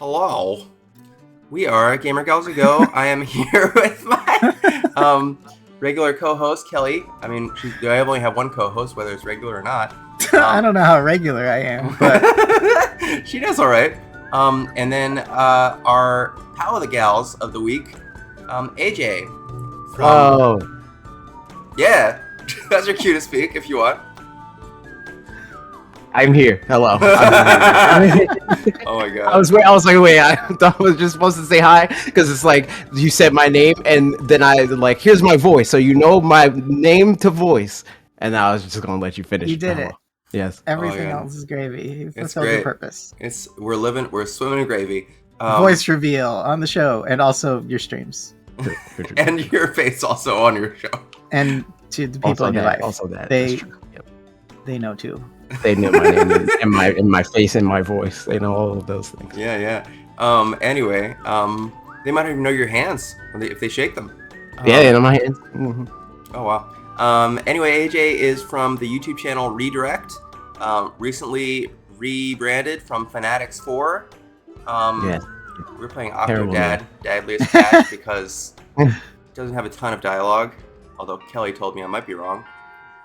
Hello. We are Gamer Gals Ago. I am here with my regular co-host, Kelly. I mean, I only have one co-host, whether it's regular or not. I don't know how regular I am, but... She does all right. And then our pal of the gals of the week, AJ. Yeah, that's your cue to speak if you want. I'm here. Hello. Oh my god. I was like, wait. I thought I was just supposed to say hi because it's like you said my name, and then I like, here's my voice, so you know my name to voice, and I was just gonna let you finish. You did it. Yes. Everything else is gravy. You It's fulfilled great. your purpose. We're swimming in gravy. Voice reveal on the show, and also your streams, And your face also on your show. and to the people Also in your that. life. Also that. They That's true. Yep. they know too. They know my name and my face and my voice. They know all of those things. Yeah. Anyway, they might even know your hands if they shake them. Yeah, they know my hands. Mm-hmm. Oh wow. Anyway, AJ is from the YouTube channel Redirect. Recently rebranded from Fanatix Four. Yeah. We're playing Terrible Octodad, Dadliest patch because it doesn't have a ton of dialogue. Although Kelly told me I might be wrong.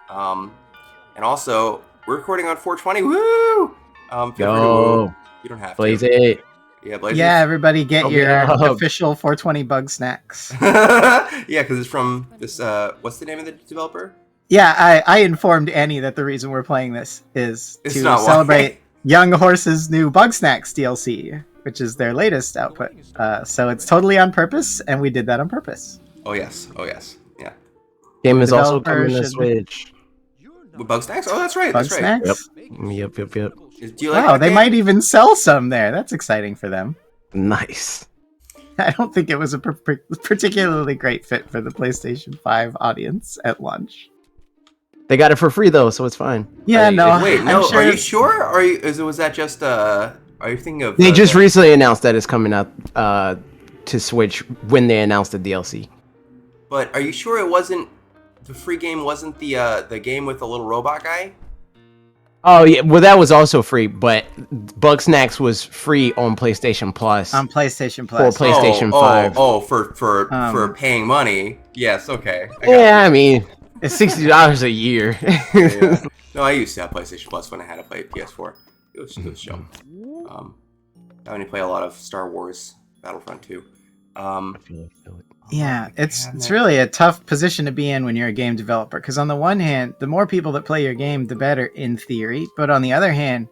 And also, we're recording on 420. Woo! Feel free to woo. You don't have Blaze to. it. Yeah, Blaze Yeah, everybody get Oh, your yeah. official 420 bug snacks. Yeah, because it's from this. What's the name of the developer? Yeah, I informed Annie that the reason we're playing this is It's to not why. celebrate Young Horse's new Bug Snacks DLC, which is their latest output. So it's totally on purpose, and we did that on purpose. Oh yes. Yeah. Game is also Developer coming to should- Switch. With Bug Snacks? Oh, that's right. Bug That's right. Snacks? Yep. Do you like Wow, that they game? might even sell some there. That's exciting for them. Nice. I don't think it was a particularly great fit for the PlayStation 5 audience at launch. They got it for free though, so it's fine. Yeah, no. Wait, no. I'm sure Are you it's- sure? Or was that just? Are you thinking of? They just recently announced that it's coming out to Switch when they announced the DLC. But are you sure it wasn't? The free game wasn't the game with the little robot guy? Oh yeah, well that was also free, but Bug Snacks was free on PlayStation Plus. On PlayStation Plus. For PlayStation 5. For paying money. Yes, okay. I got Yeah, I mean, it's $60 a year. Yeah. No, I used to have PlayStation Plus when I had to play PS4. It was chill. I only play a lot of Star Wars Battlefront 2. Yeah, it's really a tough position to be in when you're a game developer, because on the one hand, the more people that play your game, the better in theory. But on the other hand,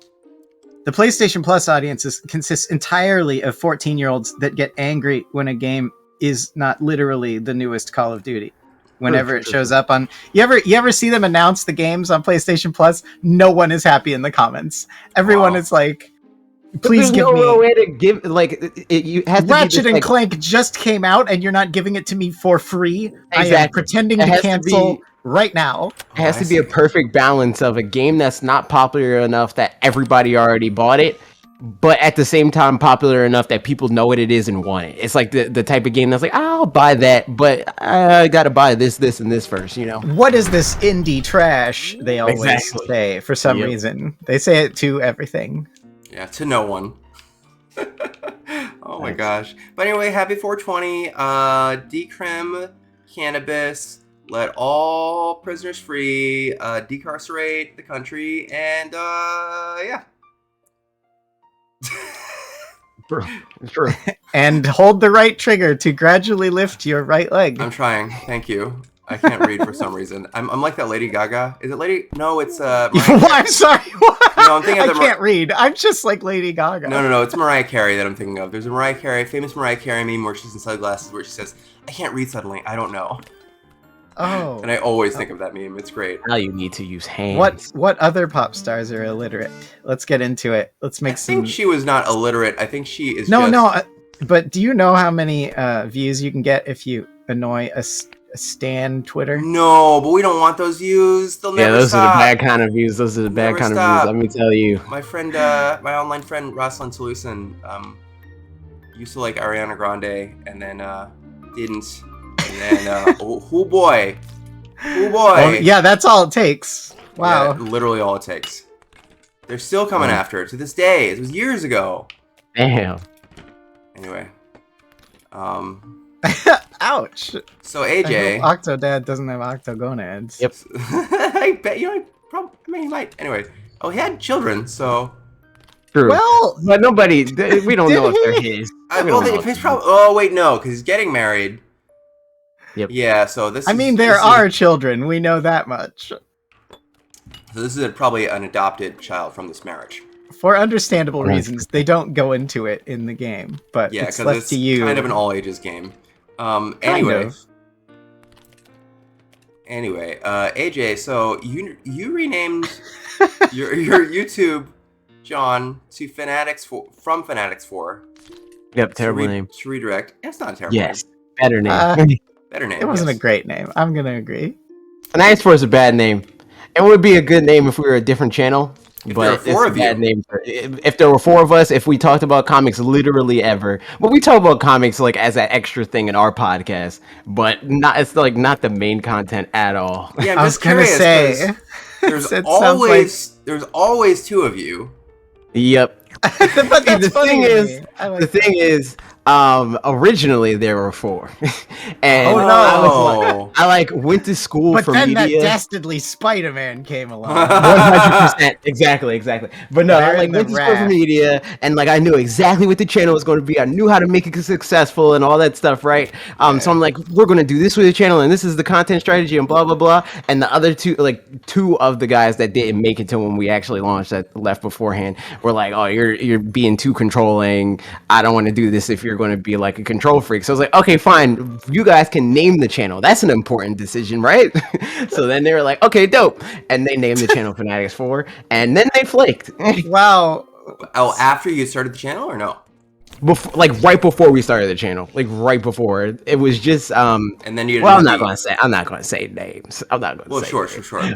the PlayStation Plus audience consists entirely of 14-year-olds that get angry when a game is not literally the newest Call of Duty. Whenever it shows up on, you ever see them announce the games on PlayStation Plus? No one is happy in the comments. Everyone is like, please give me. No way to give you have to Ratchet be and Clank just came out, and you're not giving it to me for free. I am Exactly. pretending It to has to cancel be- right now. It has to be a perfect balance of a game that's not popular enough that everybody already bought it, but at the same time popular enough that people know what it is and want it. It's like the type of game that's like, I'll buy that, but I gotta buy this, and this first, you know? What is this indie trash? They always Exactly. say for some Yep. reason. They say it to everything. Yeah, to no one. Oh my gosh. But anyway, happy 420. Decrim cannabis. Let all prisoners free. Decarcerate the country. And yeah. True. And hold the right trigger to gradually lift your right leg. I'm trying. Thank you. I can't read for some reason. I'm like that Lady Gaga. Is it Lady? No, it's Mariah Well, I'm sorry. What? No, I'm thinking of I the can't read. I'm just like Lady Gaga. No. It's Mariah Carey that I'm thinking of. There's a famous Mariah Carey meme where she's in sunglasses where she says, "I can't read suddenly. I don't know." Oh. And I always think of that meme. It's great. Now you need to use hands. What other pop stars are illiterate? Let's get into it. Let's make I think some. she was not illiterate. I think she is. No. But do you know how many views you can get if you annoy a stan Twitter? No, but we don't want those views. They'll Yeah, never those stop. are the bad kind of views. Those are the bad Never kind stop. of views. Let me tell you. My friend, my online friend Rosalind Salusin, used to like Ariana Grande, and then didn't, and then oh boy. Oh, yeah, that's all it takes. Wow. Yeah, literally all it takes. They're still coming after it to this day. It was years ago. Damn. Anyway. Ouch. So I AJ. hope Octodad doesn't have octogonads. Yep. I bet you. I mean, he might. Anyway. Oh, he had children, so. True. Well, But nobody. We don't did know if they're he? his. Well, he's probably. Oh wait, no, because he's getting married. Yep. Yeah. So this. I mean, there are children. We know that much. So this is probably an adopted child from this marriage. For understandable reasons, they don't go into it in the game, but Yeah, it's because left it's to you. kind of an all ages game. Kind Anyway. of. Anyway, AJ, so you renamed your YouTube, John, to Fanatix Four from Fanatix Four. Yep. Terrible name. To redirect. It's not a terrible. Yes. Better name. Better name. It wasn't yes. a great name. I'm gonna agree. Fanatix Four is a bad name. It would be a good name if we were a different channel. But there are it's a bad name. If there were 4 of us, if we talked about comics literally ever, but we talk about comics like as an extra thing in our podcast, but not. It's like not the main content at all. Yeah, I'm I was just gonna curious, say. 'cause It there's always 2 of you. Yep. But that's the funny thing to is, me. I like the thing is, originally there were 4, and Oh, no. I went to school But for then media. that dastardly Spider-Man came along. 100%, exactly. But no, I Bearing the went to school for wrath. media, and I knew exactly what the channel was going to be. I knew how to make it successful and all that stuff, right? So I'm like, we're going to do this with the channel, and this is the content strategy, and blah blah blah. And the other 2 of the guys that didn't make it to when we actually launched, that left beforehand, were like, oh, you're being too controlling. I don't want to do this if you're going to be like a control freak. So I was like, okay, fine. You guys can name the channel. That's an important decision, right? So then they were like, okay, dope. And they named the channel Fanatix 4, and then they flaked. Wow. Oh, after you started the channel or no? Right before we started the channel, right before it was just And then you. Well, I'm not gonna say names. I'm not gonna. Well, say sure. names.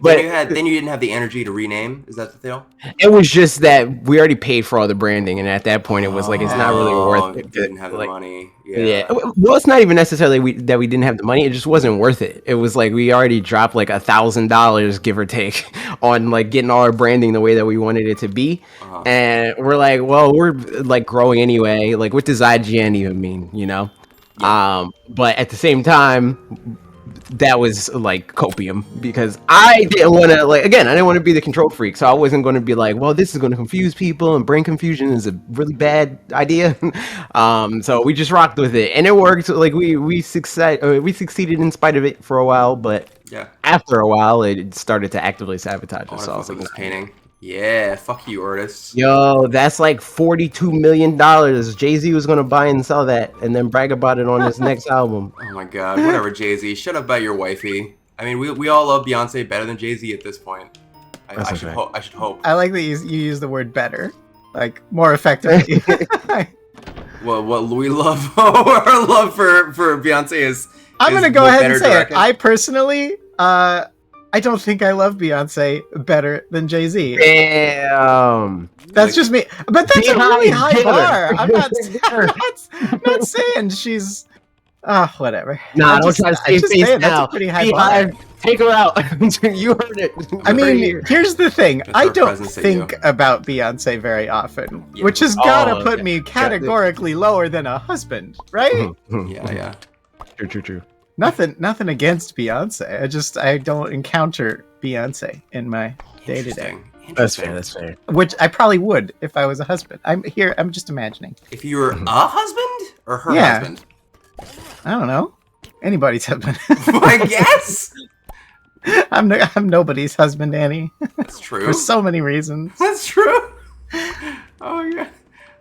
But, then you didn't have the energy to rename. Is that the deal? It was just that we already paid for all the branding, and at that point, it was like it's not really worth it. Didn't have the money. Yeah. Well, it's not even necessarily that we didn't have the money. It just wasn't worth it. It was like we already dropped like $1,000, give or take, on like getting all our branding the way that we wanted it to be. And we're like, well, we're like growing anyway. Like, what does IGN even mean? You know? Yeah. But at the same time, that was like copium, because I didn't want to I didn't want to be the control freak, so I wasn't going to be like, well, this is going to confuse people, and brain confusion is a really bad idea. So we just rocked with it, and it worked. Like we succeeded in spite of it for a while, but after a while, it started to actively sabotage us. So I was like, this painting. Yeah, fuck you, artists. Yo, that's like $42 million. Jay-Z was gonna buy and sell that, and then brag about it on his next album. Oh my god, whatever, Jay-Z. Shut up about your wifey. I mean, we all love Beyonce better than Jay-Z at this point. I should hope. I like that you use the word better, like more effectively. Well, what we love, our love for Beyonce is. I'm gonna go ahead and say it. I personally, I don't think I love Beyonce better than Jay-Z. Damn. That's just me. But that's a really high bar. I'm not saying she's... whatever. Nah, don't try to save face now. That's a pretty high bar. Take her out. You heard it. I mean, here's the thing. I don't think about Beyonce very often, which has gotta put me categorically lower than a husband, right? Yeah. True. Nothing against Beyonce. I don't encounter Beyonce in my day-to-day. That's fair. Which I probably would if I was a husband. I'm just imagining. If you were a husband or her husband? I don't know. Anybody's husband. I guess. I'm nobody's husband, Annie. That's true. For so many reasons. That's true. Oh yeah.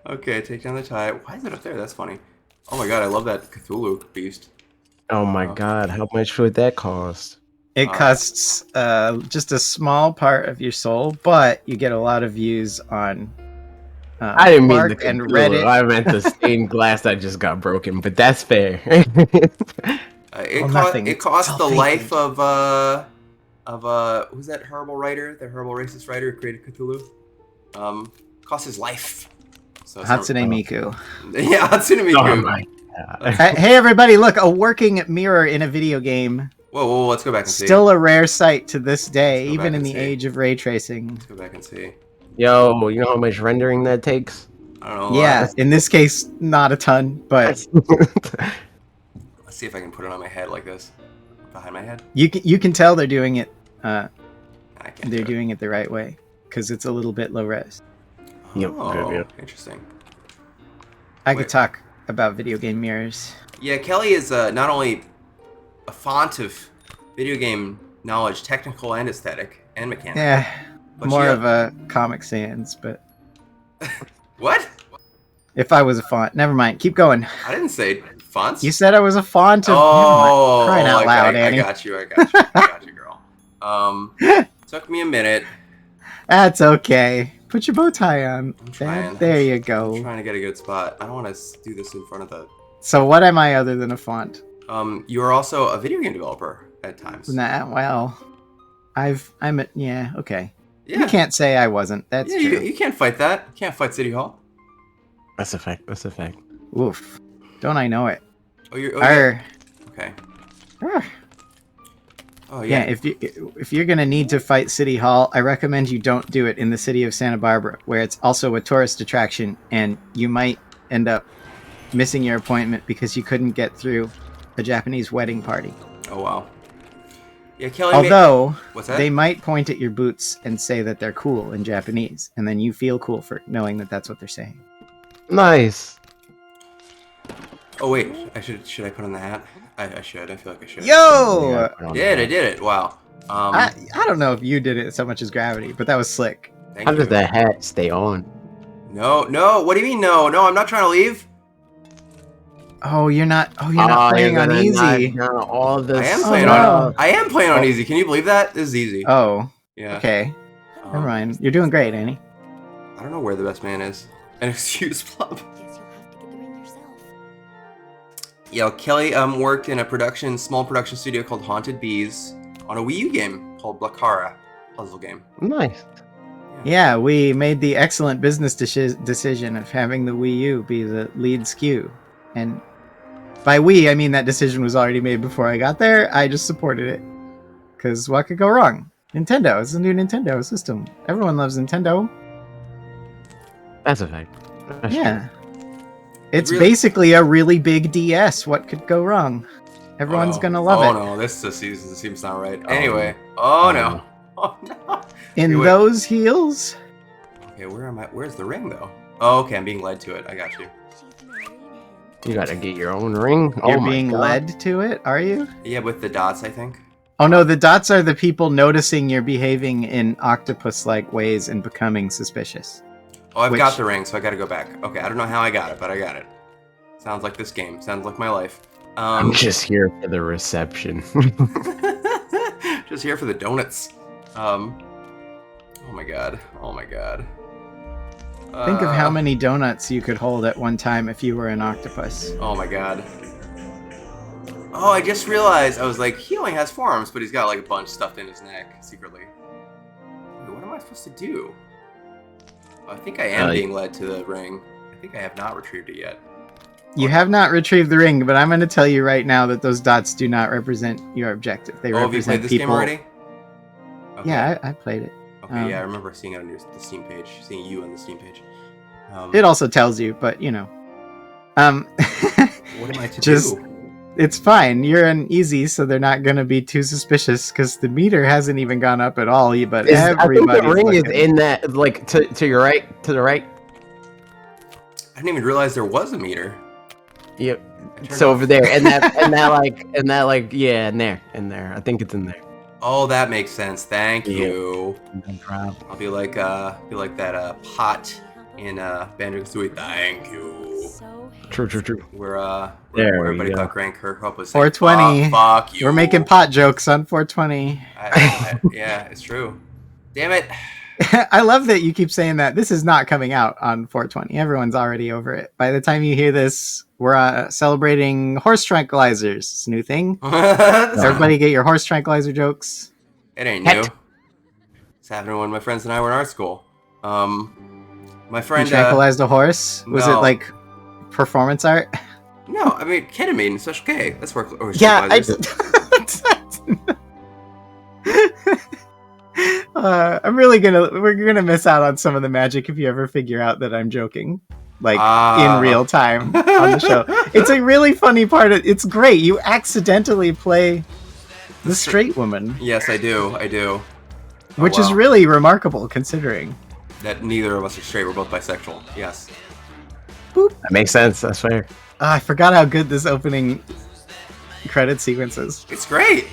Okay, take down the tie. Why is it up there? That's funny. Oh my god, I love that Cthulhu beast. Oh my god, how much would that cost? It costs just a small part of your soul, but you get a lot of views on I didn't mean the Mark and Cthulhu. Reddit. I meant the stained glass that just got broken, but that's fair. It cost the life of who's that horrible writer? The horrible racist writer who created Cthulhu. Cost his life. So Hatsune Miku. Yeah, Hatsune Miku. Oh my god. Hey everybody, look, a working mirror in a video game. Whoa, let's go back and see. Still a rare sight to this day, even in the see. age of ray tracing. Let's go back and see. Yo, you know how much rendering that takes? I don't know. Yeah, in this case, not a ton, but Let's see if I can put it on my head like this, behind my head. you can tell they're doing it. I can't. They're doing it the right way because it's a little bit low res. Yep, Oh, yep. interesting. I Wait. could talk about video game mirrors. Yeah, Kelly is not only a font of video game knowledge, technical and aesthetic and mechanical. Yeah, But more she- of a Comic Sans, but What? if I was a font, never mind. Keep going. I didn't say fonts. You said I was a font of. Oh, crying out okay, loud, Annie. I got you. I got you, girl. Took me a minute. That's okay. Put your bow tie on. I'm trying. There you I'm go. trying to get a good spot. I don't want to do this in front of the. So what am I other than a font? You are also a video game developer at times. Nah, well, yeah, okay. Yeah. You can't say I wasn't. That's yeah, true. you can't fight that. You can't fight City Hall. That's a fact. That's a fact. Oof. Don't I know it? Oh, you're. Oh, Arr. okay. Arr. Oh Yeah, yeah. if you're gonna need to fight City Hall, I recommend you don't do it in the city of Santa Barbara, where it's also a tourist attraction, and you might end up missing your appointment because you couldn't get through a Japanese wedding party. Oh wow. Yeah, Kelly. Although What's that? they might point at your boots and say that they're cool in Japanese, and then you feel cool for knowing that that's what they're saying. Nice. Oh wait, should I put on the hat? I should. I feel like I should. Yo! I did it. Wow. I don't know if you did it so much as gravity, but that was slick. Thank How you. does that hat stay on? No. What do you mean no? No, I'm not trying to leave. Oh, you're not playing on easy. All this. I am Oh, playing no. on. I am playing on easy. Can you believe that? This is easy. Oh, Yeah. okay. Um, Never mind. You're doing great, Annie. I don't know where the best man is. An excuse plug. Guess you'll have to get the ring yourself. Yeah, Kelly worked in a small production studio called Haunted Bees on a Wii U game called Blackara puzzle game. Nice. Yeah, we made the excellent business decision of having the Wii U be the lead SKU. And by we, I mean that decision was already made before I got there. I just supported it. Because what could go wrong? Nintendo. It's a new Nintendo system. Everyone loves Nintendo. That's a fact. That's Yeah. It's Really- basically a really big DS. What could go wrong? Everyone's gonna love Oh it. no, this seems not right. Anyway. Oh no. Oh no. In Wait. those heels? Okay, where am I? Where's the ring though? Oh, okay, I'm being led to it. I got you. She's married him. You gotta get your own ring. You're Oh my being God. led to it, are you? Yeah, with the dots, I think. Oh no, the dots are the people noticing you're behaving in octopus-like ways and becoming suspicious. Oh, I've Which- got the ring, so I gotta go back. Okay, I don't know how I got it, but I got it. Sounds like this game. Sounds like my life. I'm just here for the reception. just here for the donuts. Oh my god. Oh my god. Think of how many donuts you could hold at one time if you were an octopus. Oh my god. Oh, I just realized. I was like, he only has forearms, but he's got like a bunch stuffed in his neck secretly. Wait, what am I supposed to do? I think I am being led to the ring. I think I have not retrieved it yet. You have not retrieved the ring, but I'm going to tell you right now that those dots do not represent your objective. They Oh, have you represent played this people. game already? Okay. Yeah, I played it. Okay, yeah, I remember seeing it on the Steam page. Seeing you on the Steam page. It also tells you, but you know. What am I to just- do? It's fine. You're an easy, so they're not going to be too suspicious because the meter hasn't even gone up at all. But I think everybody's the ring is looking. in that, like to your right, to the right. I didn't even realize there was a meter. Yep. I turned It's off- over there, and that yeah, in there. I think it's in there. Oh, that makes sense. Thank Yeah. you. I'll be like that pot in Banjo-Kazooie. Thank you. So True. Where There we everybody go. thought Grant Kirkhope was saying, 420. Fuck you. We're making pot jokes on 420. Yeah, it's true. Damn it. I love that you keep saying that. This is not coming out on 420. Everyone's already over it. By the time you hear this, we're celebrating horse tranquilizers. It's a new thing. Everybody get your horse tranquilizer jokes. It ain't new. Het. It's happening when my friends and I were in art school. My You friend. tranquilized a horse? Was it no. like performance art? No, I mean ketamine, special K. That's where. Or Yeah, we're gonna miss out on some of the magic if you ever figure out that I'm joking. like in real time on the show. It's a really funny part. It's great. You accidentally play the straight woman. Yes, I do. Which is really remarkable considering that neither of us are straight. We're both bisexual. Yes. Boop. That makes sense. That's fair. I forgot how good this opening credit sequence is. It's great.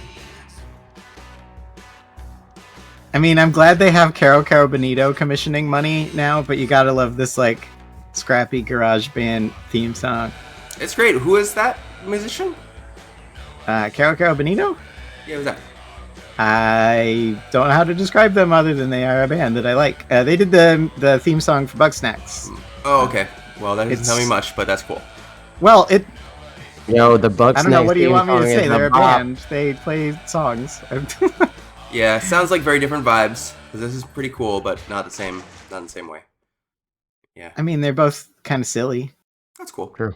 I mean, I'm glad they have Caro Benito commissioning money now, but you gotta love this like scrappy garage band theme song. It's great. Who is that musician? Caro Benito? Yeah, who's that? I don't know how to describe them other than they are a band that I like. They did the theme song for Bugsnax. Oh, okay. Well, that doesn't tell me much, but that's cool. Well, the Bugsnax. I don't know. What do you want me to say? They're a bop. band. They play songs. Yeah, sounds like very different vibes. Because this is pretty cool, but not in the same way. Yeah. I mean, they're both kind of silly. That's cool. True.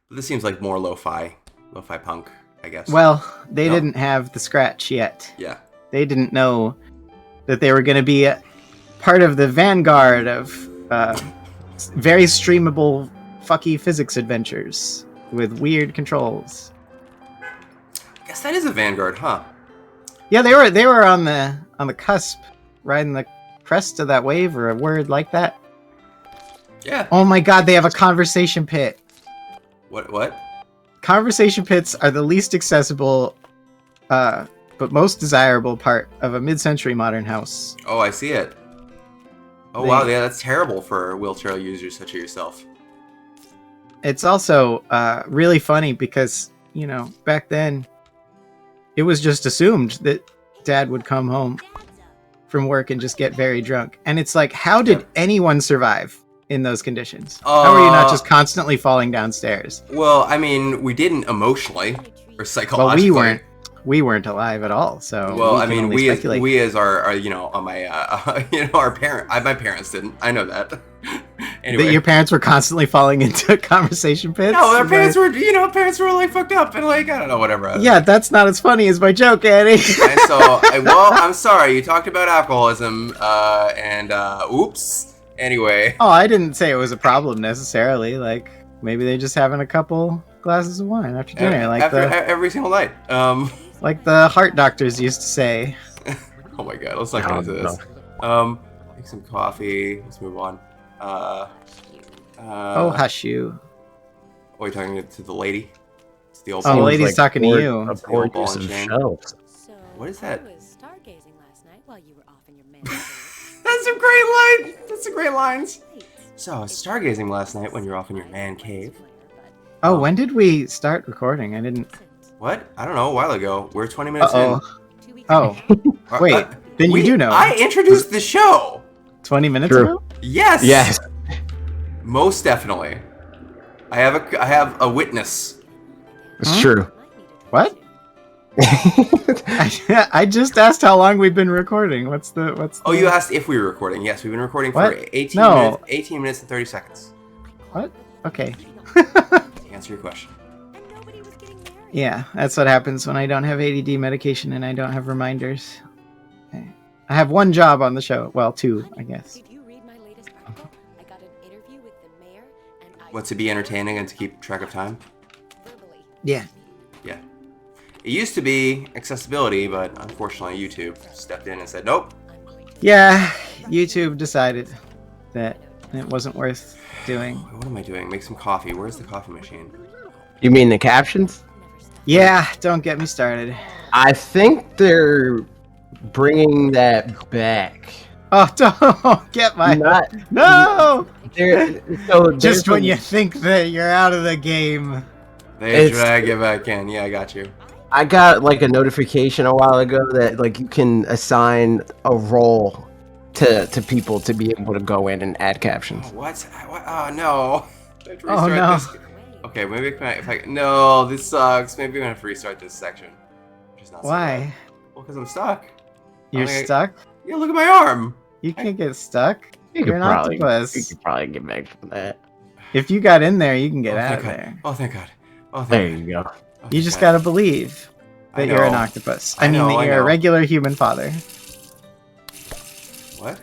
But this seems like more lo-fi punk, I guess. Well, they didn't have the scratch yet. Yeah. They didn't know that they were going to be part of the vanguard of very streamable fucky physics adventures with weird controls. I guess that is a vanguard, huh? Yeah, they were on the cusp, riding the crest of that wave, or a word like that. Yeah. Oh my god, they have a conversation pit. What? Conversation pits are the least accessible, but most desirable part of a mid-century modern house. Oh, I see it. Oh, wow, yeah, that's terrible for wheelchair users such as yourself. It's also really funny because, back then, it was just assumed that Dad would come home from work and just get very drunk. And it's like, how did anyone survive in those conditions? How are you not just constantly falling downstairs? Well, I mean, we didn't emotionally or psychologically. Well, we weren't alive at all. So well, I mean, we as our our parent. My parents didn't. I know that. Anyway, that your parents were constantly falling into conversation pits. No, our parents were like fucked up and like I don't know whatever. Yeah, that's not as funny as my joke, Annie. And so, I'm sorry. You talked about alcoholism, and oops. Anyway. Oh, I didn't say it was a problem necessarily. Like maybe they're just having a couple glasses of wine after dinner, every single night. Like the heart doctors used to say. Oh my god, let's not get into this. Make some coffee. Let's move on. Oh, hush you. Are you talking to the lady? It's the old. Oh, the lady's talking to you. What is that? I was stargazing last night while you were off in your man. That's a great line. That's some great lines. So, I was stargazing last night when you're off in your man cave. Oh, when did we start recording? I didn't. What? I don't know. A while ago. We're 20 minutes in. Oh, wait. Then you do know. I introduced the show. 20 minutes ago? Yes. Yes. Most definitely. I have a witness. It's true. What? I just asked how long we've been recording. What's the? Oh, you asked if we were recording. Yes, we've been recording for 18 minutes and 30 seconds. What? Okay. To answer your question. Yeah, that's what happens when I don't have ADD medication and I don't have reminders. I have one job on the show. Well, two, I guess. Did you read my latest article? I got an interview with the mayor and What, to be entertaining and to keep track of time? verbally. Yeah. Yeah. It used to be accessibility, but unfortunately YouTube stepped in and said, nope. Yeah, YouTube decided that it wasn't worth doing. What am I doing? Make some coffee. Where's the coffee machine? You mean the captions? Yeah, don't get me started. I think they're bringing that back. Oh, don't get my... No! Just when you think that you're out of the game. They drag it back in. Yeah, I got you. I got like a notification a while ago that like you can assign a role to people to be able to go in and add captions. What? Oh no! I have to Oh, restart no. this. Okay, maybe if I no, this sucks. Maybe I'm gonna have to restart this section. Which is not so Why? bad. Well, because I'm stuck. You're I mean, stuck? Yeah, look at my arm. You can't get stuck. You You're an octopus. You could probably get back from that. If you got in there, you can get out of thank God. there. Oh, thank God. Oh, thank There God. you go. Oh, You just thank gotta believe I that you're an know. octopus. I I mean know, that I you're know. a regular human father. What?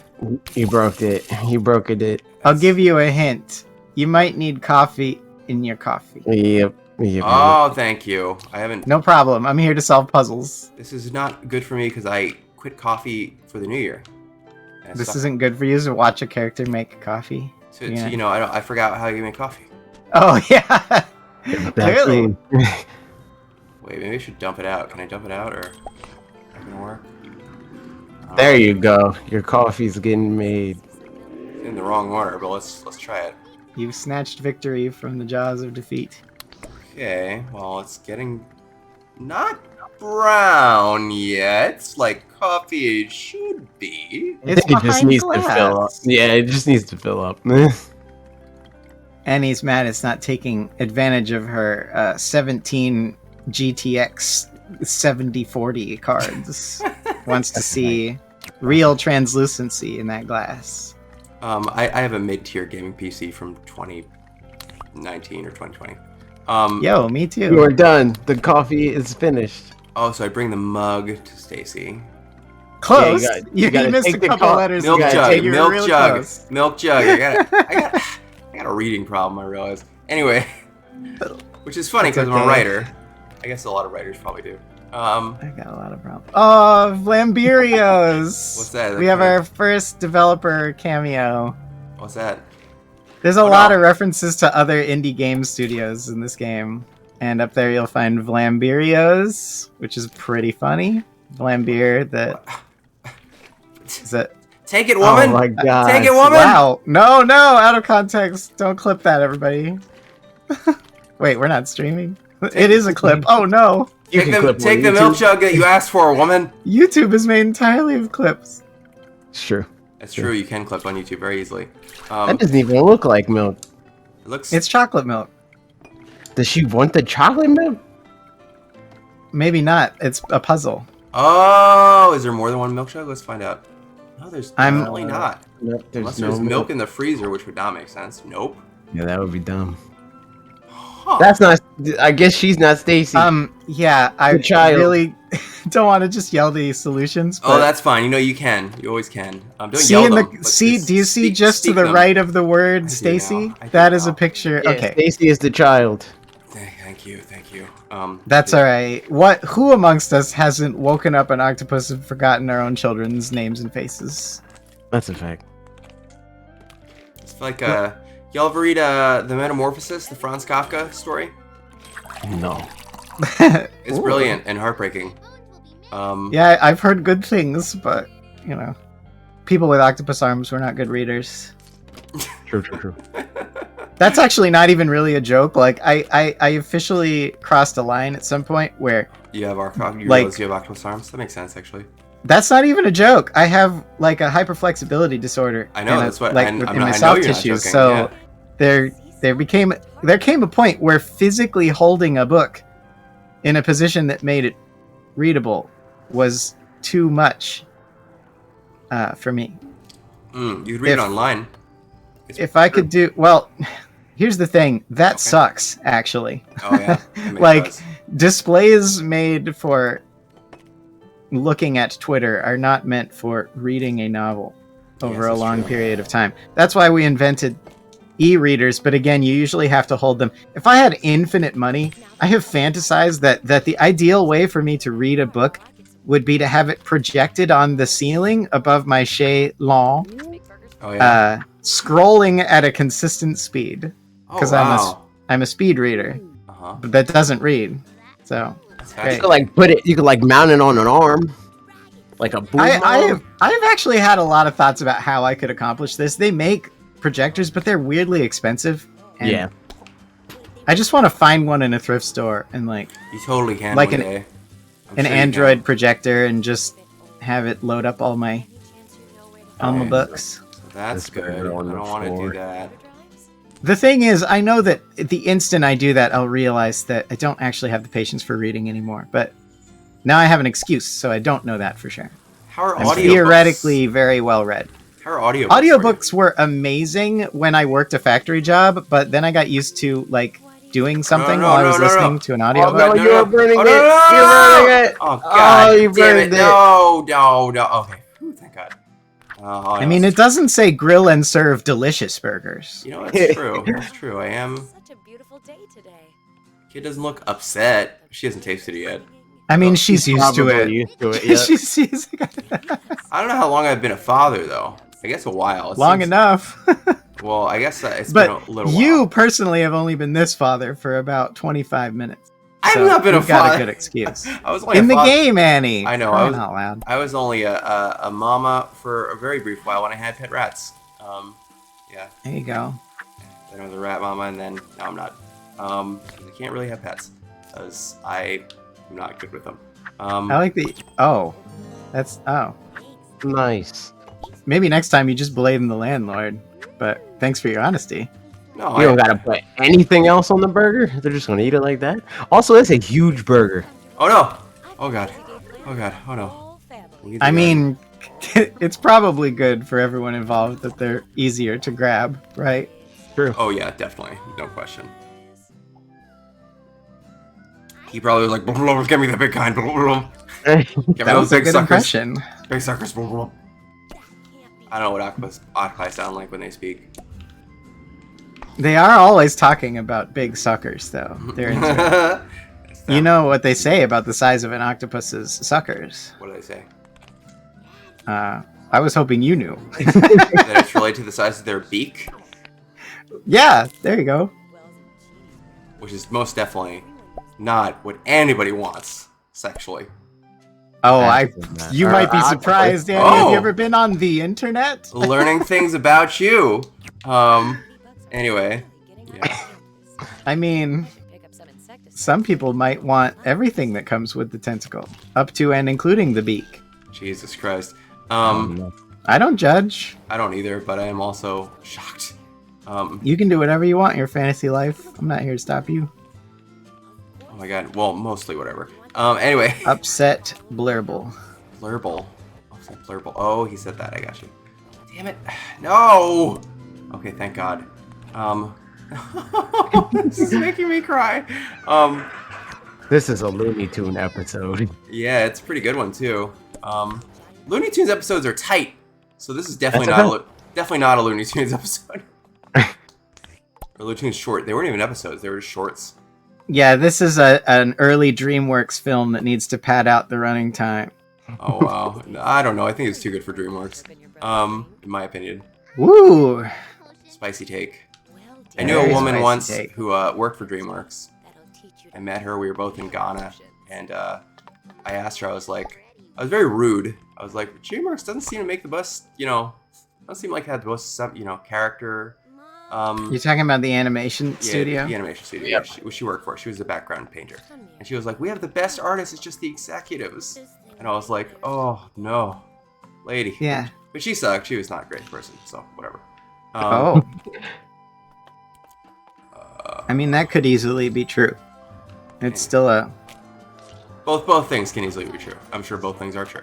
You broke it. You broke it. I'll give you a hint. You might need coffee in your coffee. Yep. Oh, thank you. I haven't. No problem. I'm here to solve puzzles. This is not good for me because I quit coffee for the new year. And This isn't good for you to watch a character make coffee. So, yeah. you know, I forgot how you make coffee. Oh yeah. Clearly. Wait, maybe I should dump it out. Can I dump it out or? Not gonna work. There you go. Your coffee's getting made. In the wrong order, but let's try it. You've snatched victory from the jaws of defeat. Okay, well, it's getting not brown yet, like coffee should be. I It's think it just behind needs to fill up. glass. Yeah, it just needs to fill up. And he's mad it's not taking advantage of her 17 GTX 7040 cards. Wants to see real translucency in that glass. I have a mid-tier gaming PC from 2019 or 2020. Yo, me too. You're done. The coffee is finished. Oh, so I bring the mug to Stacy. Close. Yeah, you gotta missed a take the couple letters. Milk again. jug, You were milk really jug, close. milk jug. I got a reading problem. I realize. Anyway, which is funny because I'm a okay. writer. I guess a lot of writers probably do. I got a lot of problems. Oh, Flamberios. What's that? We have our first developer cameo. What's that? There's a Oh, lot no. of references to other indie game studios in this game. And up there you'll find Flamberios, which is pretty funny. Vlambeer, that... Is that... Take it, woman. Oh my god. Take it, woman. Wow. No, out of context. Don't clip that, everybody. Wait, we're not streaming? It is a clip. Oh no. You Take can clip take one, the YouTube. milk jug that you asked for, woman. YouTube is made entirely of clips. It's true. It's true. You can clip on YouTube very easily. That doesn't even look like milk. It looks. It's chocolate milk. Does she want the chocolate milk? Maybe not. It's a puzzle. Oh, is there more than one milk jug? Let's find out. No, there's definitely not. Nope, Unless there's milk in the freezer, which would not make sense. Nope. Yeah, that would be dumb. Huh. That's not. I guess she's not Stacy. Yeah, I The child. really don't want to just yell the solutions. But Oh, that's fine. You know you can. You always can. Don't see yell in them. the but see. just Do you see speak- just to speak the them. right of the I word do Stacy? now. I do That is a now. picture. Yeah, Okay, Stacy is the child. Thank you. that's all right. Who amongst us hasn't woken up an octopus and forgotten our own children's names and faces? That's a fact. It's like y'all ever read the Metamorphosis, the Franz Kafka story? No. It's Ooh. brilliant and heartbreaking. Yeah, I've heard good things, but you know, people with octopus arms were not good readers. True. That's actually not even really a joke. Like I officially crossed a line at some point where You have you Like- realize you have octopus arms? That makes sense, actually. that's not even a joke. I have like a hyperflexibility disorder. I know, and that's what- like and within I'm my not- I know soft you're not tissues. joking, So yeah. there came a point where physically holding a book in a position that made it readable was too much for me. You could read If- it online. If I could do well, here's the thing. That Okay. sucks actually. Oh yeah. It Like does. displays made for looking at Twitter are not meant for reading a novel over Yes, a that's long true. period of time. That's why we invented e-readers, but again, you usually have to hold them. If I had infinite money, I have fantasized that the ideal way for me to read a book would be to have it projected on the ceiling above my salon, Oh yeah. scrolling at a consistent speed. Oh 'cause wow. I'm a speed reader, Uh-huh. but that doesn't read. So That's You Great. could like put it. You could like mount it on an arm, like a boom. I have actually had a lot of thoughts about how I could accomplish this. They make projectors, but they're weirdly expensive. And Yeah. I just want to find one in a thrift store and like You totally can. Like one an- day. I'm an sure you Android can. projector and just have it load up all my Okay. books. That's Just good. put I it don't on the want to do floor. that. The thing is, I know that the instant I do that, I'll realize that I don't actually have the patience for reading anymore. But now I have an excuse, so I don't know that for sure. How are I'm audiobooks? theoretically very well read. How are audiobooks? Audiobooks were amazing when I worked a factory job, but then I got used to like doing something no, while I no, was no, no. listening to an Oh audiobook. no, no, you're no. burning Oh, it! no, no, no, You're no, burning it! Oh god! you damn burned it! it! No! Thank God. I mean, it doesn't say grill and serve delicious burgers. You know, that's true. That's true. I am. Such a beautiful day today. Kid doesn't look upset. She hasn't tasted it yet. I mean, she's used to Probably it. used to it, yeah. she's I don't know how long I've been a father though. I guess a while. It long seems- enough. Well, I guess it's But been a little while. you personally have only been this father for about 25 minutes. I've So not been a you've got father. a good excuse. I was only In a the father. game, Annie. I know, Crying out loud. I was only a mama for a very brief while when I had pet rats. Yeah, There you go. then I was a rat mama, and then now I'm not. I can't really have pets because I'm not good with them. I like the. Oh. That's. Oh. Nice. Maybe next time you just blame the landlord. But thanks for your honesty. No, You don't gotta put anything else on the burger. They're just gonna eat it like that. Also, it's a huge burger. Oh no! Oh god! Oh god! Oh no! Whole family. We need I to- mean, it's probably good for everyone involved that they're easier to grab, right? True. Oh yeah, definitely, no question. He probably was like, "Blah, blah, blah, "Give me the big kind." Blah, blah, blah. Give me That those was a big good suckers. impression. Big suckers. Blah, blah, blah. I don't know what octopi sound like when they speak. They are always talking about big suckers, though. They're into it. You know what they say about the size of an octopus's suckers. What did I say? I was hoping you knew. That it's related to the size of their beak, Yeah, there you go. which is most definitely not what anybody wants sexually. Oh, you Or might be octopus. surprised, Danny. Have Oh. you ever been on the internet? Learning things about you. Anyway, yeah. I mean, Pick up some insecticide. some people might want everything that comes with the tentacle, up to and including the beak. Jesus Christ. I don't judge. I don't either, but I am also shocked. You can do whatever you want in your fantasy life. I'm not here to stop you. Oh my god. Well, mostly whatever. Anyway. Upset blurble. Blurble. What's that blurble? Oh, he said that. I got you. Damn it. No! Okay, thank God. This is making me cry. This is a Looney Tune episode. Yeah, it's a pretty good one too. Looney Tunes episodes are tight, so this is definitely That's not okay. definitely not a Looney Tunes episode. Or Looney Tunes short. They weren't even episodes. They were just shorts. Yeah, this is an early DreamWorks film that needs to pad out the running time. Oh wow. I don't know. I think it's too good for DreamWorks. In my opinion. Woo! Spicy take. Well, I knew a Very woman spicy once take. who worked for DreamWorks. that'll teach you I met her. We were both in Ghana, and I asked her. I was very rude. I was like, DreamWorks doesn't seem to make the best. Doesn't seem like it had the most character. You're talking about the animation Yeah, studio? the animation studio. Yep. She worked for. She was the background painter, and she was like, "We have the best artists. It's just the executives." And I was like, "Oh no, lady." Yeah. But she sucked. She was not a great person. So whatever. Oh. I mean, that could easily be true. It's still a... Both things can easily be true. I'm sure both things are true.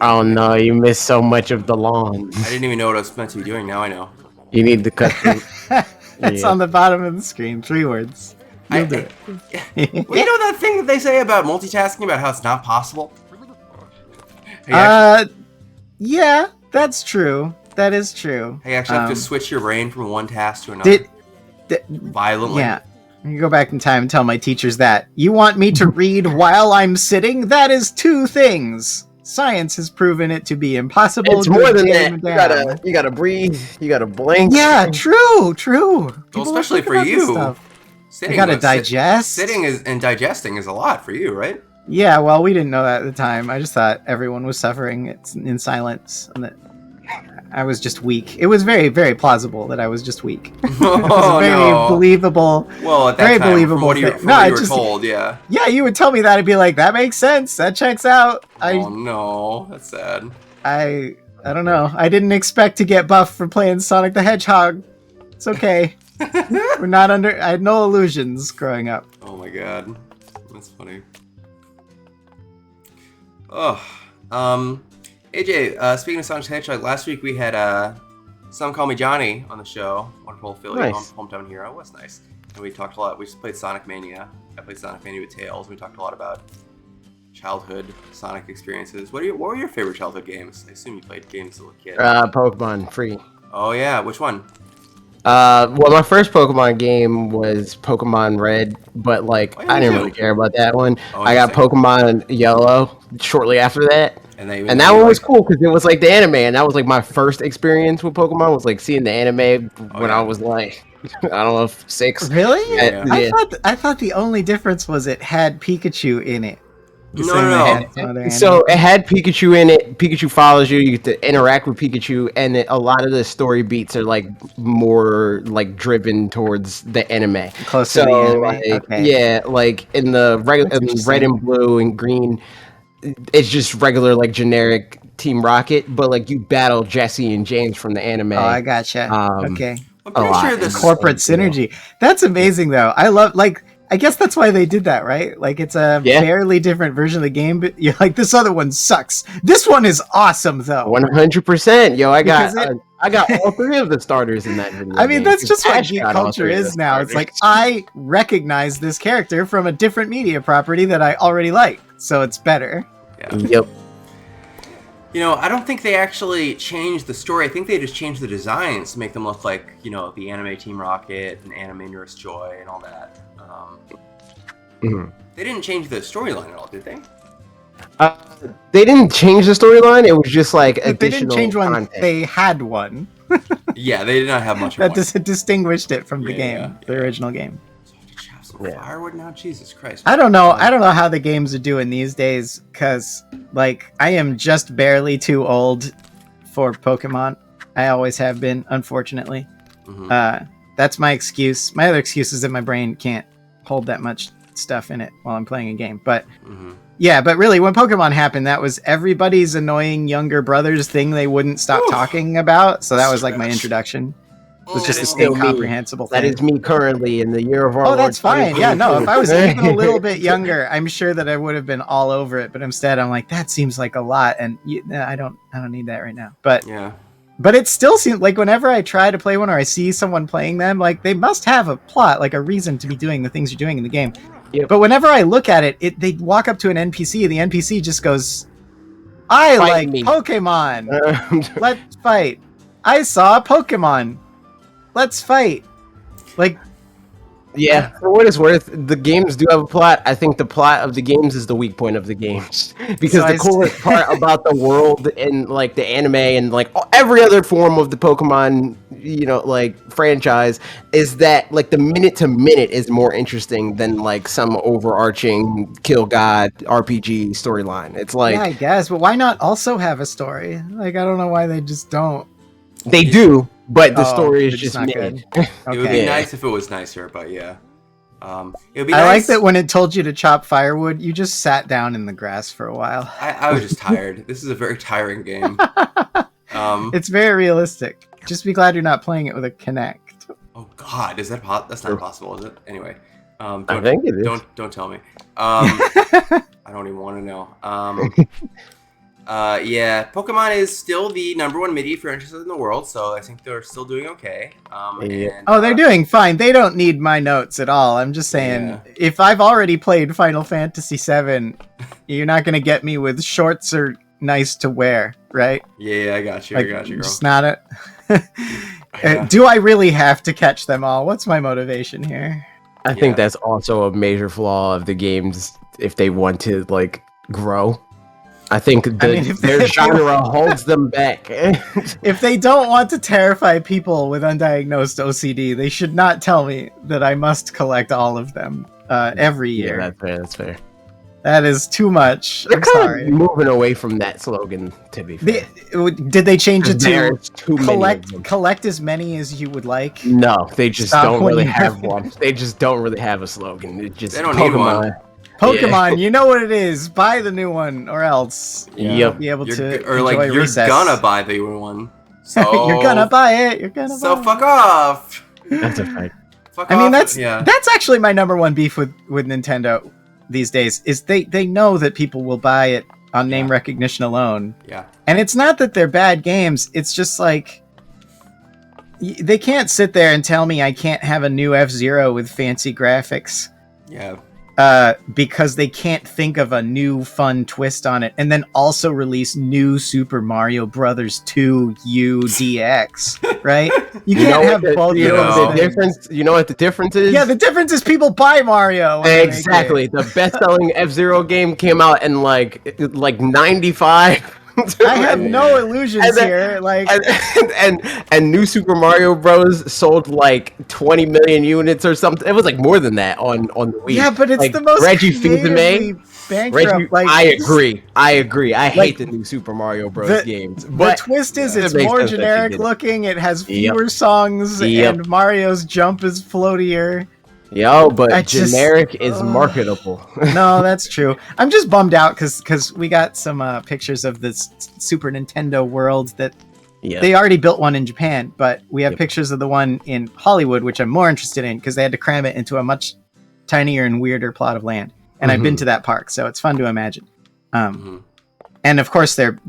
Oh no, you missed so much of the lawn. I didn't even know what I was meant to be doing. Now I know. You need to cut through. It's Yeah. on the bottom of the screen. 3 words. You'll do it. Well, you know that thing that they say about multitasking, about how it's not possible? Hey, actually, Yeah, that's true. That is true. hey, actually have Um, to switch your brain from one task to another Did violently. yeah. You go back in time and tell my teachers that. You want me to read while I'm sitting? That is 2 things. Science has proven it to be impossible. It's more than that. Damn You gotta breathe. You gotta blink. Yeah, true. People don't especially think for about this you. stuff. Sitting You gotta was- digest. Sitting and digesting is a lot for you, right? Yeah, well, we didn't know that at the time. I just thought everyone was suffering in silence, and that I was just weak. It was very, very plausible that I was just weak. It was Oh, a very no. believable. Well, at that Very time, believable from what you, thing. from No, what I you were just- told, yeah. Yeah, you would tell me that. I'd be like, that makes sense. That checks out. Oh no, that's sad. I don't know. I didn't expect to get buffed for playing Sonic the Hedgehog. It's okay. We're not under. I had no illusions growing up. Oh my god, that's funny. Oh, AJ. Speaking of Sonic the Hedgehog, last week we had Some Call Me Johnny on the show. Wonderful affiliate, Nice. hometown hero. It was nice, and we talked a lot. We just played Sonic Mania. I played Sonic Mania with Tails. We talked a lot about childhood Sonic experiences. What were your favorite childhood games? I assume you played games as a little kid. Pokemon Free. Oh yeah, which one? Well, my first Pokemon game was Pokemon Red, but like Oh, yeah, I me didn't too. really care about that one. Oh, I got interesting. Pokemon Yellow shortly after that, And that and that one was cool because it was like the anime, and that was like my first experience with Pokemon was like seeing the anime when I was like, I don't know, 6. Really? Yeah. I thought the only difference was it had Pikachu in it. The No, same no, way no. it had some other So anime. it had Pikachu in it. Pikachu follows you. You get to interact with Pikachu, and a lot of the story beats are like more like driven towards the anime. Close So to the anime. like, Okay. yeah, like in the That's in red and blue and green, it's just regular like generic Team Rocket, but like you battle Jesse and James from the anime. Oh, I gotcha. Okay. I'm a pretty lot. sure this. Corporate synergy. That's amazing, though. I love, like, I guess that's why they did that, right? Like, it's a Yeah. fairly different version of the game, but you're like, this other one sucks. This one is awesome, though. 100%. Yo, I got Because I got all 3 of the starters in that video. I mean, game. that's just what Ash geek got all culture 3 of is the now. It's like, starters. I recognize this character from a different media property that I already like, so it's better. Yeah. Yep. You know, I don't think they actually changed the story. I think they just changed the designs to make them look like, you know, the anime Team Rocket and anime Nurse Joy and all that. They didn't change the storyline at all, did they? They didn't change the storyline. It was just like They didn't additional change one, content. they had one. Yeah, they did not have much of That one. just distinguished it from the Yeah, game, yeah, the yeah. original game. So did you have some Yeah. firewood now? Jesus Christ. I don't know how the games are doing these days, because like I am just barely too old for Pokemon. I always have been, unfortunately. Mhm. That's my excuse. My other excuse is that my brain can't hold that much stuff in it while I'm playing a game. But Mhm. yeah, but really, when Pokemon happened, that was everybody's annoying younger brother's thing they wouldn't stop Oof. talking about. So that was like my Stretch. introduction. It was Oh, just that this is still me. incomprehensible That thing. is me currently in the year of our Oh, Lord that's fine. Yeah, no, if I was 2022. even a little bit younger, I'm sure that I would have been all over it. But instead, I'm like, that seems like a lot, and I don't need that right now. Yeah. But it still seems like whenever I try to play one or I see someone playing them, like they must have a plot, like a reason to be doing the things you're doing in the game. Yep. But whenever I look at it, they walk up to an NPC, and the NPC just goes, "I Fight like me." Pokemon. Let's fight. I saw a Pokemon. Let's fight." Like, Yeah, for what it's worth, the games do have a plot. I think the plot of the games is the weak point of the games because So the I coolest part about the world and like the anime and like every other form of the Pokemon, you know, like franchise is that like the minute to minute is more interesting than like some overarching kill god RPG storyline. It's like yeah, I guess, but why not also have a story? Like, I don't know why they just don't. they do, but the Oh, story is it's just not mid. good. It would be Okay. Yeah. nice if it was nicer, but yeah. It would be I like nice. that when it told you to chop firewood, you just sat down in the grass for a while. I was just tired. This is a very tiring game. It's very realistic. Just be glad you're not playing it with a Kinect. Oh God, is that that's not possible, is it? Anyway, I don't, think it is. don't tell me. I don't even want to know. Yeah, Pokemon is still the #1 MIDI franchise in the world, so I think they're still doing okay. Yeah. And, Oh, they're doing fine. They don't need my notes at all. I'm just saying, Yeah. if I've already played Final Fantasy VII, you're not going to get me with shorts are nice to wear, right? Yeah, I got you. Like, I got you, girl. just not it. Yeah. Do I really have to catch them all? What's my motivation here? I think Yeah. that's also a major flaw of the games if they want to like grow. I think if their they genre holds them back. If they don't want to terrify people with undiagnosed OCD, they should not tell me that I must collect all of them every Yeah, year. that's fair. That's fair. That is too much. They're I'm kind sorry. of moving away from that slogan, to be fair. Did they change it to There's too many of them. collect as many as you would like? No, they just Stop don't when really you have have- one. They just don't really have a slogan. It's just They don't need one. Pokemon, you know what it is. Buy the new one, or else Yeah. Yep. be able to Or like enjoy you're recess. gonna buy the one. So You're gonna buy it. You're gonna. So buy fuck off. That's a fact. Fuck I mean, off. that's actually my #1 beef with Nintendo these days. Is they know that people will buy it on name Yeah. recognition alone, yeah. and it's not that they're bad games. It's just like they can't sit there and tell me I can't have a new F-Zero with fancy graphics. Yeah. because they can't think of a new fun twist on it, and then also release new Super Mario Brothers 2 UDX, right? You can't have both you of know those the things. difference. You know what the difference is? Yeah, the difference is people buy Mario. when they make Exactly. it. The best-selling F-Zero game came out in like 95. I have no illusions And then- here. Like, and New Super Mario Bros. Sold like 20 million units or something. It was like more than that on the Wii. yeah, but it's like, the most Reggie creatively Fils-Aimé. bankrupt. Like, I agree. I Like, hate the new Super Mario Bros. the- games. The But twist is it it's makes more sense that she generic did it. looking. It has Yep. fewer songs, Yep. and Mario's jump is floatier. but I just- generic is marketable. No, that's true. I'm just bummed out because we got some pictures of this Super Nintendo world that Yeah. they already built one in Japan, but we have Yep. pictures of the one in Hollywood, which I'm more interested in because they had to cram it into a much tinier and weirder plot of land. And I've been to that park, so it's fun to imagine. And of course, they're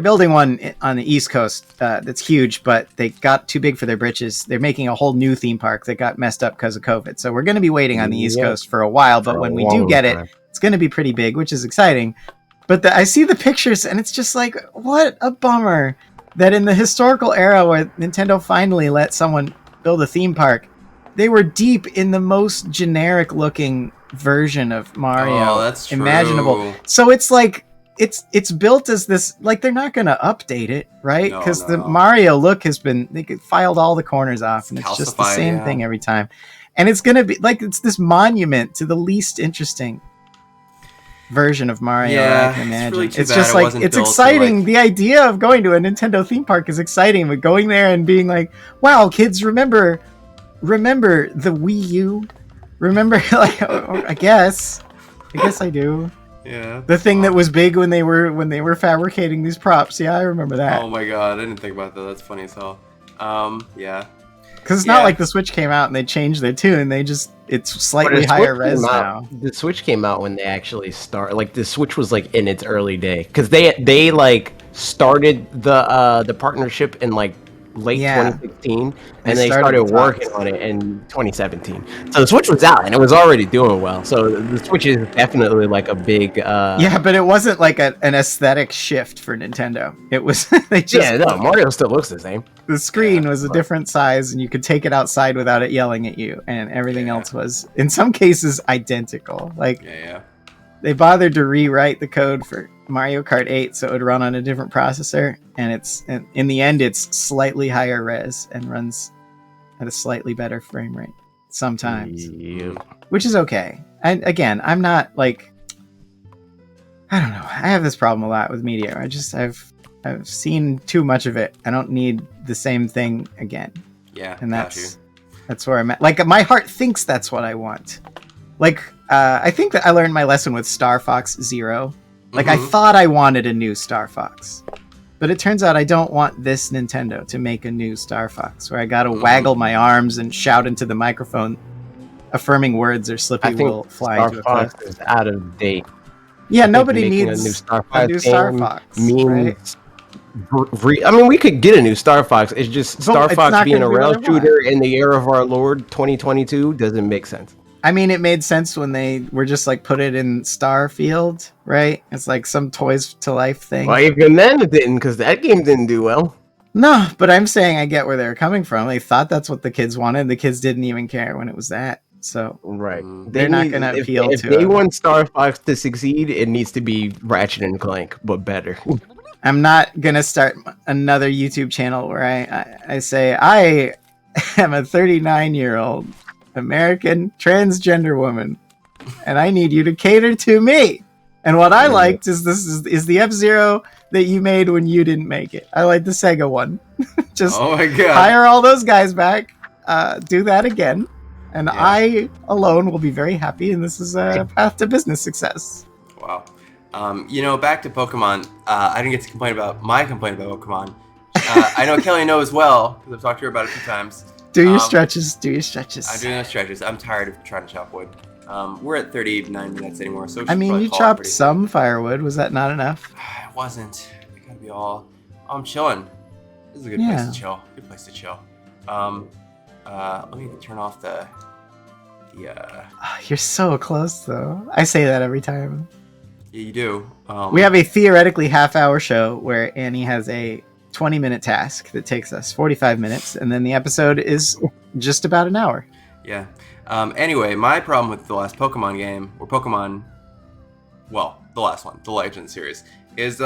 building one on the East Coast that's huge, but they got too big for their britches. They're making a whole new theme park that got messed up because of COVID. So we're going to be waiting on the East Coast for a while, but when we do get it, it's going to be pretty big, which is exciting. But I see the pictures, and it's just like, what a bummer that in the historical era where Nintendo finally let someone build a theme park, they were deep in the most generic looking version of Mario that's imaginable. true. So it's like it's built as this, like, they're not going to update it, right? No, Because no, the no. Mario look has been, they filed all the corners off, and it's just the calcified, same yeah. thing every time. And it's going to be like, it's this monument to the least interesting version of Mario Yeah, I can it's imagine. really too It's bad just it like, wasn't it's built to, exciting. like- The idea of going to a Nintendo theme park is exciting, but going there and being like, wow, kids, remember the Wii U? Remember, like, I guess I do. Yeah. The thing that was big when they were fabricating these props. Yeah, I remember that. Oh my god, I didn't think about that. That's funny as hell. Yeah. Because it's Yeah. not like the Switch came out and they changed their tune. It's slightly higher res now. The Switch came out when they actually start. Like the Switch was like in its early day because they like started the partnership in like late Yeah. 2016, They and they started started the working talks. on it in 2017. So the Switch was out and it was already doing well. So the Switch is definitely like a big. Yeah, but it wasn't like an aesthetic shift for Nintendo. It was they just Yeah, no, Mario still looks the same. the screen was a different size and you could take it outside without it yelling at you, and everything Yeah. else was in some cases identical. Like Yeah. they bothered to rewrite the code for Mario Kart 8 so it would run on a different processor, and in the end it's slightly higher res and runs at a slightly better frame rate sometimes, Yeah. which is okay. And again, I'm not like, I don't know, I have this problem a lot with media. I've seen too much of it. I don't need the same thing again. Yeah. And got that's where I'm at. Like, my heart thinks that's what I want. Like, I think that I learned my lesson with Star Fox Zero. Like, I thought I wanted a new Star Fox. But it turns out I don't want this Nintendo to make a new Star Fox, where I gotta waggle my arms and shout into the microphone affirming words or Slippy I think will fly Star into a cliff. Fox is out of date. Yeah, I think nobody making needs a new Star a new Fox Star game Fox, means I mean, we could get a new Star Fox. It's just Star it's Fox not being gonna a be what rail I want. shooter in the year of our Lord 2022 doesn't make sense. I mean, it made sense when they were just like put it in Starfield, right? It's like some Toys to Life thing. Well, even then it didn't, because that game didn't do well. No, but I'm saying I get where they're coming from. They thought that's what the kids wanted. The kids didn't even care when it was that. So Right. They're not gonna appeal if to they it. want Star Fox to succeed, it needs to be Ratchet and Clank, but better. I'm not gonna start another YouTube channel where I say I am a 39-year-old American transgender woman, and I need you to cater to me. And what I liked is is the F-Zero that you made when you didn't make it. I like the Sega one. Just Oh my god. hire all those guys back, do that again, and Yeah. I alone will be very happy. And this is a path to business success. Wow. Back to Pokemon. I didn't get to complain about my complaint about Pokemon. I know Kelly knows well because I've talked to her about it a few times. Do your stretches. Do your stretches. I'm doing those stretches. I'm tired of trying to chop wood. We're at 39 minutes anymore, so we I should mean, probably you call it chopped pretty some firewood. Was that not enough? soon. It wasn't. It gotta be all. I'm chilling. This is a good Yeah. place to chill. Good place to chill. Let me turn off the You're so close, though. I say that every time. Yeah, you do. We have a theoretically half-hour show where Annie has a 20-minute task that takes us 45 minutes, and then the episode is just about an hour. Yeah. Anyway, my problem with the last Pokemon game, or Pokemon, well, the last one, the Legend series, is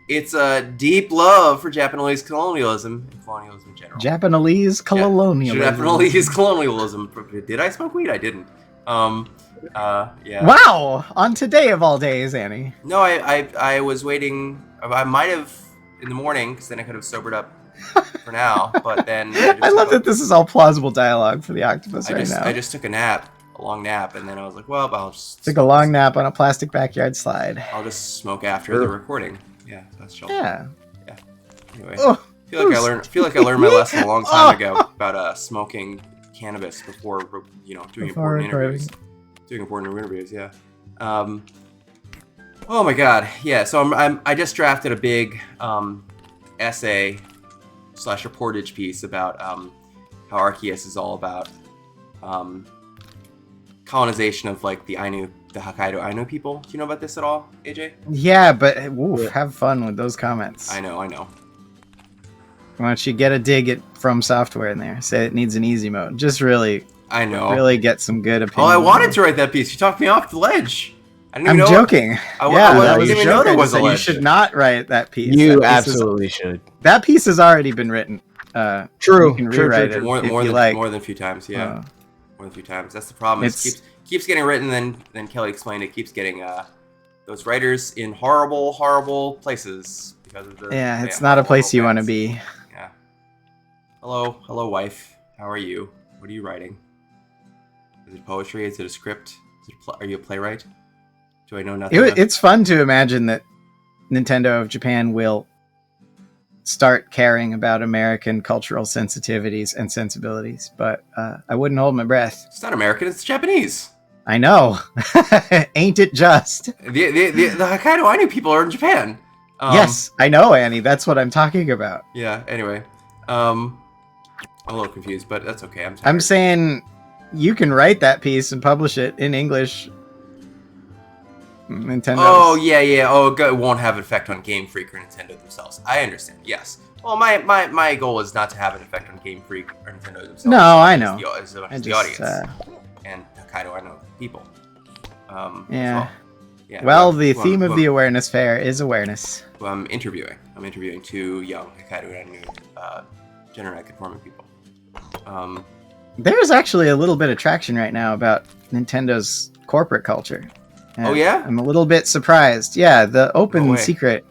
it's a deep love for Japanese colonialism and colonialism in general. Japanese colonialism. Japanese colonialism. Did I smoke weed? I didn't. Yeah. Wow! On today of all days, Annie. No, I was waiting. I might have in the morning, because then I could have sobered up for now. But then I love that this is all plausible dialogue for the octopus now. I just took a long nap, and then I was like, well, I'll just took a long nap on a plastic backyard slide. I'll just smoke after the recording. Yeah, that's chill. Yeah. Anyway, I feel like I learned my lesson a long time ago about smoking cannabis before doing important interviews. Doing important interviews, yeah. Oh my god, yeah. So I just drafted a big essay / reportage piece about how Arceus is all about colonization of like the Hokkaido Ainu people. Do you know about this at all, AJ? Yeah, but have fun with those comments. I know. Why don't you get a dig at From Software in there? Say it needs an easy mode. Just really, really get some good opinions. Oh, I wanted to write that piece. You talked me off the ledge. I'm joking. I didn't even know there was a ledge. You should not write that piece. You absolutely should. That piece has already been written. True. You can rewrite it more than a few times. Yeah, more than a few times. That's the problem. It keeps getting written. Then Kelly explained it keeps getting those writers in horrible places because of the. Yeah, it's not a place you want to be. Yeah. Hello, wife. How are you? What are you writing? Is it poetry? Is it a script? Are you a playwright? Do I know nothing? It's fun to imagine that Nintendo of Japan will start caring about American cultural sensitivities and sensibilities, but I wouldn't hold my breath. It's not American, it's Japanese. I know. Ain't it just? The Hokkaido Ainu people are in Japan. Yes, I know, Annie. That's what I'm talking about. Yeah, anyway. I'm a little confused, but that's okay. I'm saying you can write that piece and publish it in English. Nintendo. Oh, yeah. Oh, it won't have an effect on Game Freak or Nintendo themselves. I understand, yes. Well, my goal is not to have an effect on Game Freak or Nintendo themselves. No, I know. As the audience. And Hokkaido Ainu people. Yeah. So, yeah. Well, the theme of the awareness fair is awareness. Who I'm interviewing. I'm interviewing two young Hokkaido Ainu gender non-conforming people. There's actually a little bit of traction right now about Nintendo's corporate culture. Oh, yeah? I'm a little bit surprised. Yeah, the open secret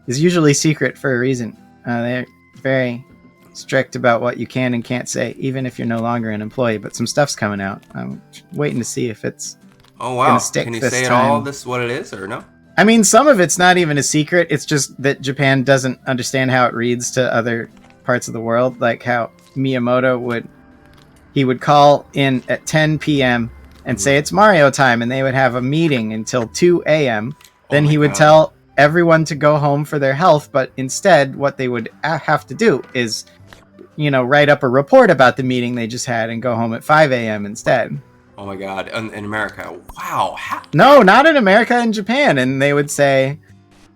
is usually secret for a reason. They're very strict about what you can and can't say, even if you're no longer an employee. But some stuff's coming out. I'm waiting to see if it's gonna stick. Can you this say time. at all this what it is, or no? I mean, some of it's not even a secret. It's just that Japan doesn't understand how it reads to other parts of the world. Like how Miyamoto would call in at 10 p.m. and say it's Mario time, and they would have a meeting until 2 a.m. Then he would tell everyone to go home for their health, but instead what they would have to do is, write up a report about the meeting they just had and go home at 5 a.m. instead. Oh my god, in America. Wow. No, not in America, in Japan. And they would say,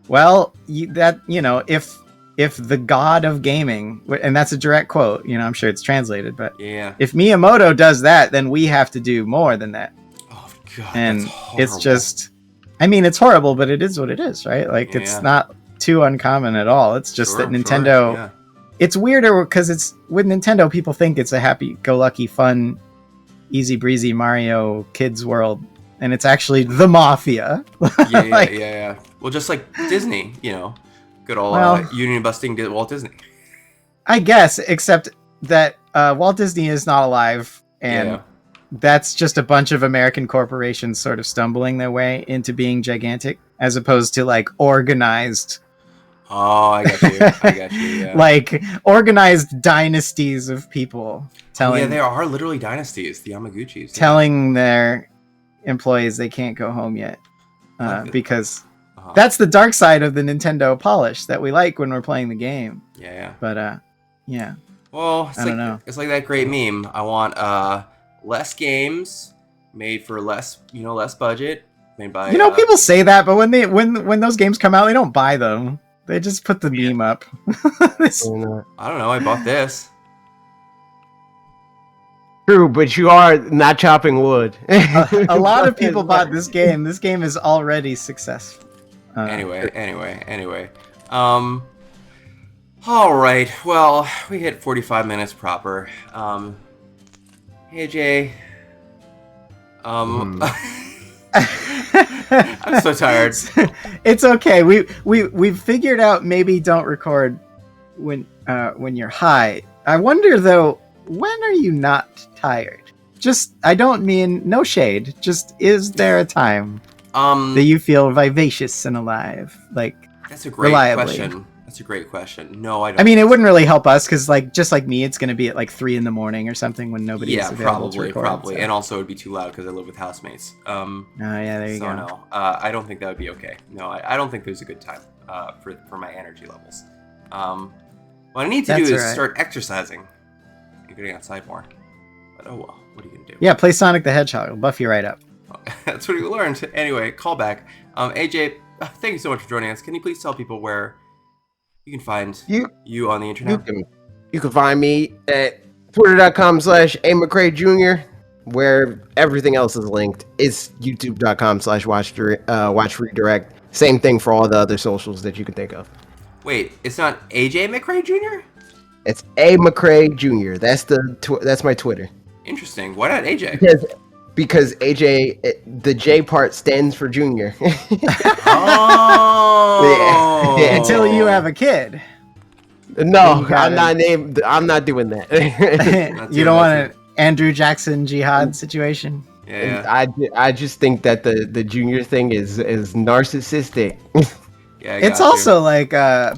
well, if the god of gaming, and that's a direct quote, I'm sure it's translated, but if Miyamoto does that, then we have to do more than that. Oh god, and it's just, it's horrible, but it is what it is, right? Like it's not too uncommon at all. It's just that Nintendo, it's weirder because it's with Nintendo, people think it's a happy-go-lucky, fun, easy breezy Mario kids world, and it's actually the mafia. Yeah. Well, just like Disney, good old union busting Walt Disney. I guess, except that Walt Disney is not alive, and that's just a bunch of American corporations sort of stumbling their way into being gigantic, as opposed to like organized. Oh, I got you. Yeah. Like organized dynasties of people telling. Yeah, they are literally dynasties. The Yamaguchis. Telling their employees they can't go home yet because. That's the dark side of the Nintendo polish that we like when we're playing the game. Yeah. But, yeah. Well, I don't know. It's like that great meme. I want less games, made for less budget, made by People say that, but when those games come out, they don't buy them. They just put the meme up. This- I don't know. I bought this. True, but you are not chopping wood. a lot of people bought this game. This game is already successful. Anyway. All right. Well, we hit 45 minutes proper. AJ. I'm so tired. It's okay. We've figured out maybe don't record when you're high. I wonder though, when are you not tired? Just, I don't mean no shade. Just, is there a time that you feel vivacious and alive? Like, that's a great reliably? question. That's a great question. No, I don't. I mean, it wouldn't really help us because, like, just like me, it's going to be at like 3 a.m. or something when nobody's available to record. Probably, so. and also it'd be too loud because I live with housemates. Oh yeah, there you go. No, I don't think that would be okay. No, I don't think there's a good time for my energy levels. What I need to do is start exercising and getting outside more. But oh well, what are you gonna do? Yeah, play Sonic the Hedgehog. It'll buff you right up. That's what you learned. Anyway, call back. AJ, thank you so much for joining us. Can you please tell people where you can find you on the internet? You can find me at twitter.com/A McRae Jr., where everything else is linked. It's youtube.com/watch redirect. Same thing for all the other socials that you can think of. Wait, it's not AJ McRae Jr.? It's A McRae Jr. That's my Twitter. Interesting. Why not AJ? Because AJ, the J part stands for Junior. Oh. Yeah. Until you have a kid. No, I'm not named. I'm not doing that. You don't want an Andrew Jackson jihad situation. Yeah. I just think that the Junior thing is narcissistic. Yeah. It's also like I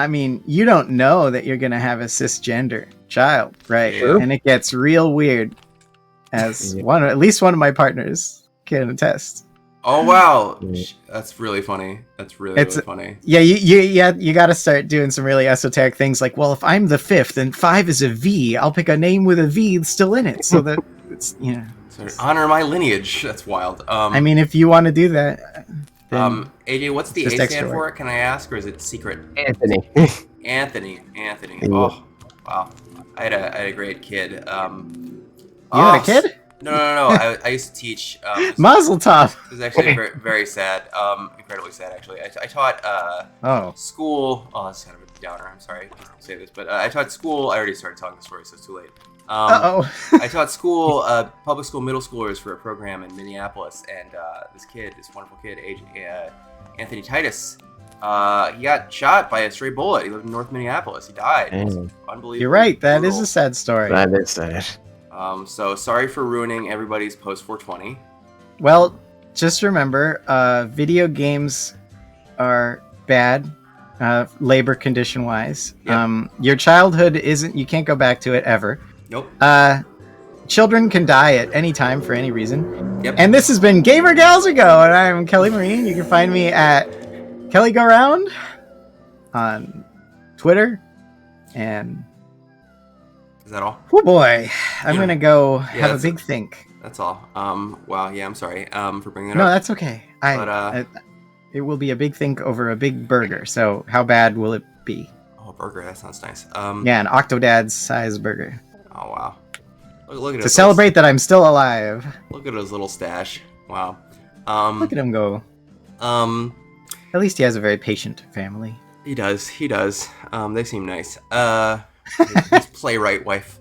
mean, you don't know that you're gonna have a cisgender child, right? Sure. And it gets real weird. As at least one of my partners can attest. Oh wow, that's really funny. That's really funny. Yeah, you got to start doing some really esoteric things like, well, if I'm the 5th and 5 is a V, I'll pick a name with a V still in it, so that it's So honor my lineage. That's wild. I mean, if you want to do that. AJ, what's the A stand for? Can I ask, or is it secret? Anthony. Anthony. Yeah. Oh wow, I had a great kid. You had a kid? No. I used to teach. Mazel tov. It was actually very, very sad. Incredibly sad, actually. I taught school. Oh, that's kind of a downer. I'm sorry to say this, but I taught school. I already started telling the story, so it's too late. I taught school, public school, middle schoolers for a program in Minneapolis, and this wonderful kid, Anthony Titus, he got shot by a stray bullet. He lived in North Minneapolis. He died. It was unbelievable. You're right. That is a sad story. That is sad. So sorry for ruining everybody's post 420. Well, just remember, video games are bad, labor condition wise. Yep. Your childhood isn't. You can't go back to it ever. Nope. Children can die at any time for any reason. Yep. And this has been Gamer Gals Go, and I'm Kelly Marine. You can find me at Kelly Go Round on Twitter. And is that all? oh boy, I'm gonna go have a big think. That's all. Wow. Yeah. I'm sorry. For bringing that No, up. that's okay. It will be a big think over a big burger. So how bad will it be? Oh, a burger. That sounds nice. Yeah, an Octodad size burger. Oh wow. Look at to celebrate that I'm still alive. Look at his little stash. Wow. Look at him go. At least he has a very patient family. He does. They seem nice. His playwright wife.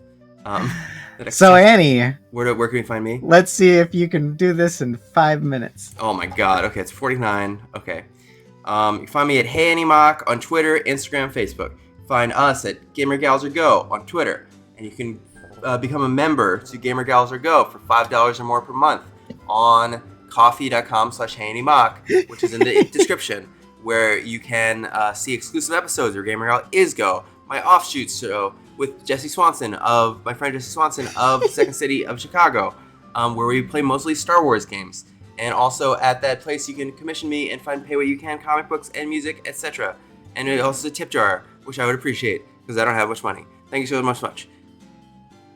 So Annie, where can we find me? Let's see if you can do this in 5 minutes. Oh my god. Okay, it's 49. Okay. You can find me at Hey Annie Mock on Twitter, Instagram, Facebook. Find us at Gamer Gals Go on Twitter, and you can become a member to Gamer Gals Go for $5 or more per month on coffee.com/HeyAnnieMock, which is in the description, where you can see exclusive episodes of Gamer Gal Is Go, my offshoot show with my friend Jesse Swanson of Second City of Chicago, where we play mostly Star Wars games. And also at that place you can commission me and pay what you can, comic books and music, etc. And also a tip jar, which I would appreciate because I don't have much money. Thank you so much.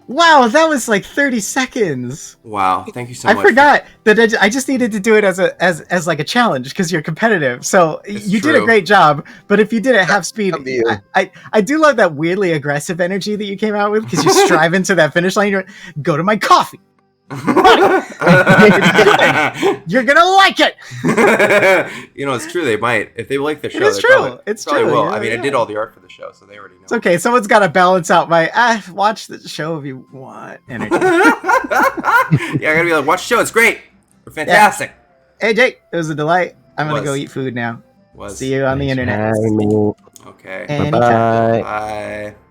Wow, that was like 30 seconds. Wow, thank you so I much. forgot that I just needed to do it as like a challenge because you're competitive. So It's you did a true. great job. But if you did it half speed, Come to you. I do love that weirdly aggressive energy that you came out with because you strive into that finish line. You're go to my coffee. You're gonna like it. You know, it's true. They might if they like the show. is they true. Probably, It's probably true, Will. yeah, I mean, I yeah. did all the art for the show, so they already know. It's okay. Someone's got to balance out my watch the show if you want energy. Yeah, I gotta be like, watch the show. It's great. We're fantastic. Hey Jake, it was a delight. I'm gonna Was. go eat food now. Was See you on the internet. Hi, man. okay. Anytime. Bye. Bye.